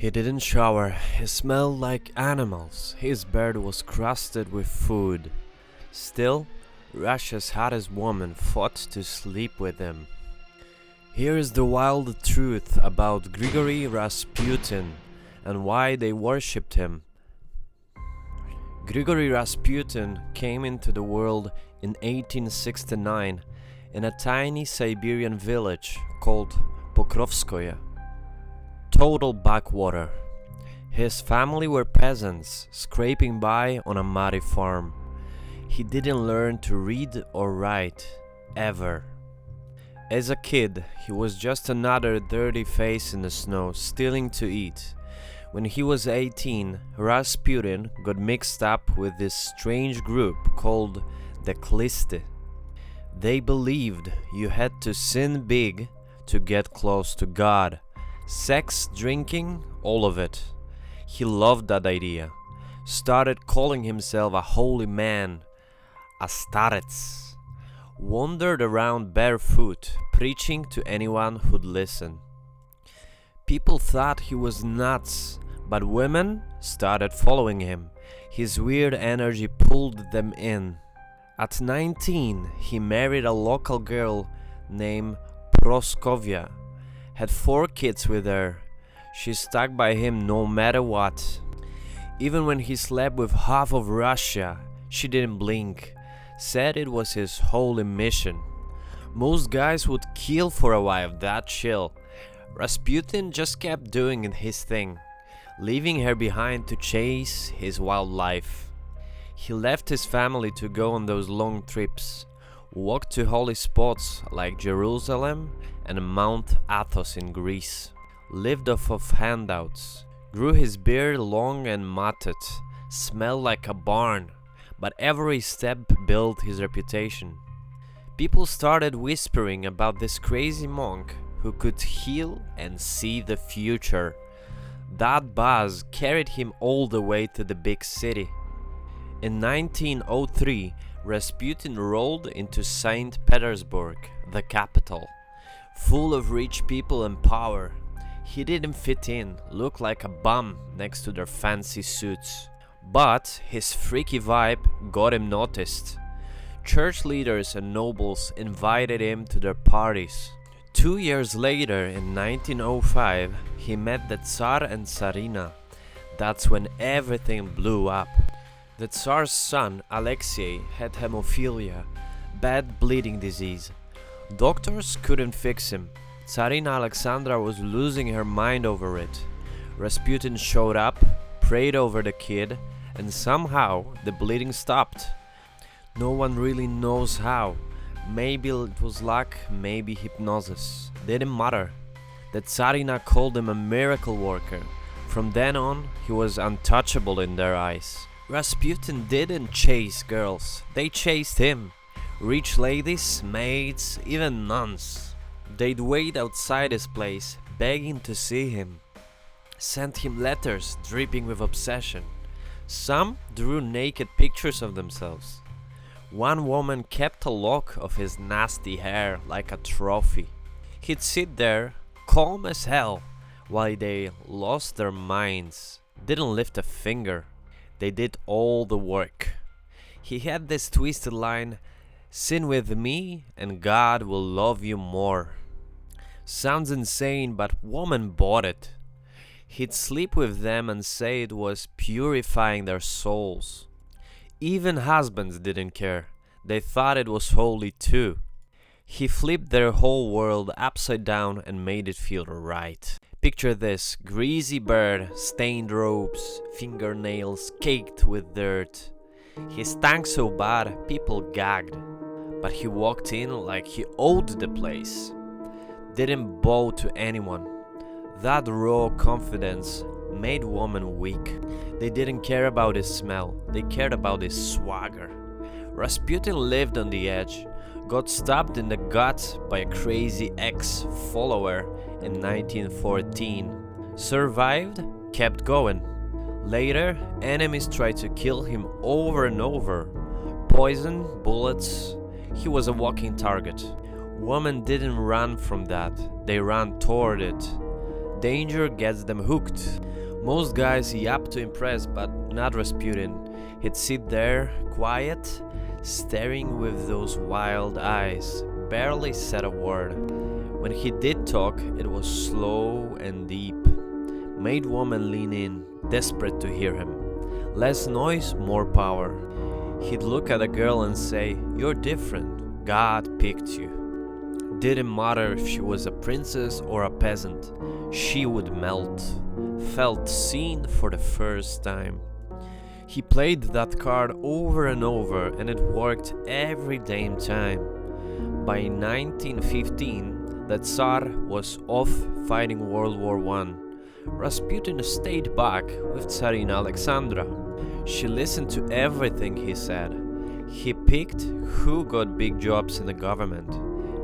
He didn't shower, he smelled like animals, his bed was crusted with food. Still, Russia's hottest woman fought to sleep with him. Here is the wild truth about Grigory Rasputin and why they worshipped him. Grigory Rasputin came into the world in 1869 in a tiny Siberian village called Pokrovskoye. Total backwater. His family were peasants scraping by on a muddy farm. He didn't learn to read or write, ever. As a kid, he was just another dirty face in the snow, stealing to eat. When he was 18, Rasputin got mixed up with this strange group called the Kliste. They believed you had to sin big to get close to God. Sex, drinking, all of it. He loved that idea. Started calling himself a holy man, a starets. Wandered around barefoot, preaching to anyone who'd listen. People thought he was nuts, but women started following him. His weird energy pulled them in. At 19, he married a local girl named Proskovia. Had 4 kids with her. She stuck by him no matter what. Even when he slept with half of Russia, she didn't blink. Said it was his holy mission. Most guys would kill for a wife that chill. Rasputin just kept doing his thing, leaving her behind to chase his wild life. He left his family to go on those long trips, walked to holy spots like Jerusalem and Mount Athos in Greece, lived off of handouts, grew his beard long and matted, smelled like a barn, but every step built his reputation. People started whispering about this crazy monk who could heal and see the future. That buzz carried him all the way to the big city. In 1903, Rasputin rolled into St. Petersburg, the capital, full of rich people and power. He didn't fit in, looked like a bum next to their fancy suits. But his freaky vibe got him noticed. Church leaders and nobles invited him to their parties. 2 years later, in 1905, he met the Tsar and Tsarina. That's when everything blew up. The Tsar's son, Alexei, had hemophilia, bad bleeding disease. Doctors couldn't fix him. Tsarina Alexandra was losing her mind over it. Rasputin showed up, prayed over the kid, and somehow the bleeding stopped. No one really knows how. Maybe it was luck, maybe hypnosis. Didn't matter. The Tsarina called him a miracle worker. From then on, he was untouchable in their eyes. Rasputin didn't chase girls, they chased him. Rich ladies, maids, even nuns. They'd wait outside his place, begging to see him. Sent him letters dripping with obsession. Some drew naked pictures of themselves. One woman kept a lock of his nasty hair like a trophy. He'd sit there, calm as hell, while they lost their minds, didn't lift a finger. They did all the work. He had this twisted line, "Sin with me and God will love you more." Sounds insane, but woman bought it. He'd sleep with them and say it was purifying their souls. Even husbands didn't care. They thought it was holy too. He flipped their whole world upside down and made it feel right. Picture this: greasy bird, stained robes, fingernails caked with dirt. He stank so bad, people gagged. But he walked in like he owed the place. Didn't bow to anyone. That raw confidence made women weak. They didn't care about his smell, they cared about his swagger. Rasputin lived on the edge, got stabbed in the gut by a crazy ex-follower in 1914. Survived, kept going. Later, enemies tried to kill him over and over. Poison, bullets, he was a walking target. Women didn't run from that, they ran toward it. danger gets them hooked. Most guys yapped to impress, but not Rasputin. He'd sit there, quiet, staring with those wild eyes, barely said a word. When he did talk, it was slow and deep. Made women lean in, desperate to hear him. Less noise, more power. He'd look at a girl and say, "You're different. God picked you." Didn't matter if she was a princess or a peasant. She would melt. Felt seen for the first time. He played that card over and over, and it worked every damn time. By 1915, the Tsar was off fighting World War I. Rasputin stayed back with Tsarina Alexandra. She listened to everything he said. He picked who got big jobs in the government.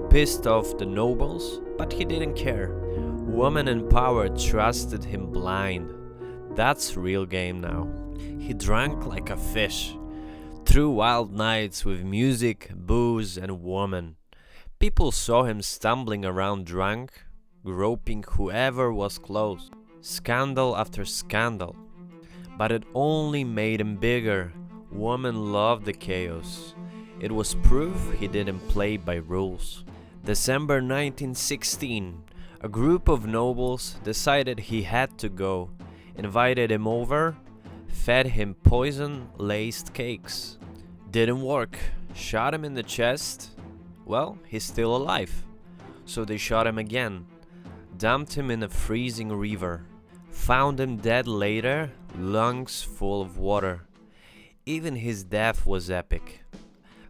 Pissed off the nobles, but he didn't care. Women in power trusted him blind. That's real game now. He drank like a fish. Through wild nights with music, booze and women. People saw him stumbling around drunk, groping whoever was close. Scandal after scandal. But it only made him bigger. Women loved the chaos. It was proof he didn't play by rules. December 1916, a group of nobles decided he had to go, invited him over, fed him poison-laced cakes. Didn't work. Shot him in the chest. Well, he's still alive. So they shot him again. Dumped him in a freezing river. Found him dead later, lungs full of water. Even his death was epic.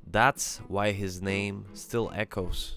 That's why his name still echoes.